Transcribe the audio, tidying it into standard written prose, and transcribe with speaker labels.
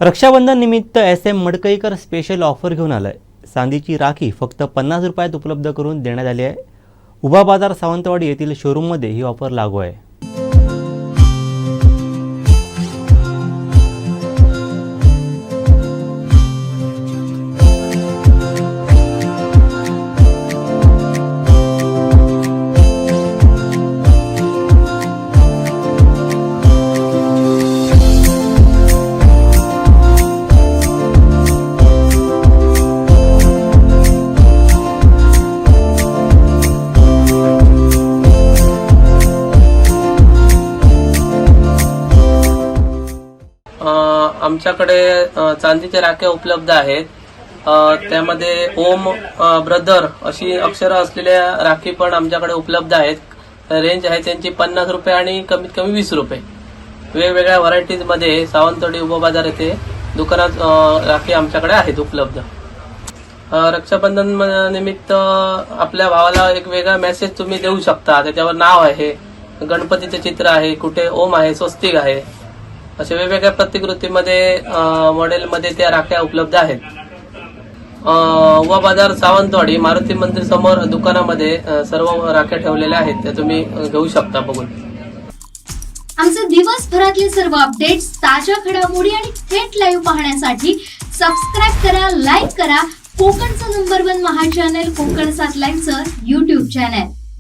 Speaker 1: रक्षाबंधन निमित्त SM Madkaikar special offer घेऊन आलाय। चांदीची राखी फक्त 50 रुपयात उपलब्ध करून देण्यात आली आहे। उभा बाजार सावंतवाडी येथील शोरूममध्ये ही ऑफर लागू आहे।
Speaker 2: आमच्याकडे चांदीच्या राख्या उपलब्ध आहेत। त्यामध्ये ओम ब्रदर अशी अक्षरं असलेल्या राखी पण आमच्याकडे उपलब्ध आहेत। रेंज आहे त्यांची 50 रुपये आणि कमीत कमी 20 रुपये। वेगवेगळ्या व्हरायटीज मध्ये सावंतवाडी उभा बाजार येथे दुकानात राखी आमच्याकडे आहेत उपलब्ध। रक्षाबंधन निमित्त आपल्या भावाला एक वेगळा मेसेज तुम्ही देऊ शकता। त्याच्यावर नाव आहे, गणपतीचे चित्र आहे, कुठे ओम आहे, स्वस्तिक आहे, अशा वेगवेगळ्या प्रतिकृतीमध्ये मॉडेलमध्ये त्या राख्या उपलब्ध आहेत। उभा बाजार सावंतवाडी मारुती मंदिर समोर दुकानामध्ये सर्व राख्या ठेवलेल्या आहेत, त्या तुम्ही घेऊ शकता बघून।
Speaker 3: आमचे दिवसभरातले सर्व अपडेट्स, ताज्या घडामोडी आणि थेट लाईव्ह पाहण्यासाठी सबस्क्राईब करा, लाईक करा कोकणचं नंबर 1 महा चॅनल कोकण 7 लाईव्हचं YouTube चॅनल।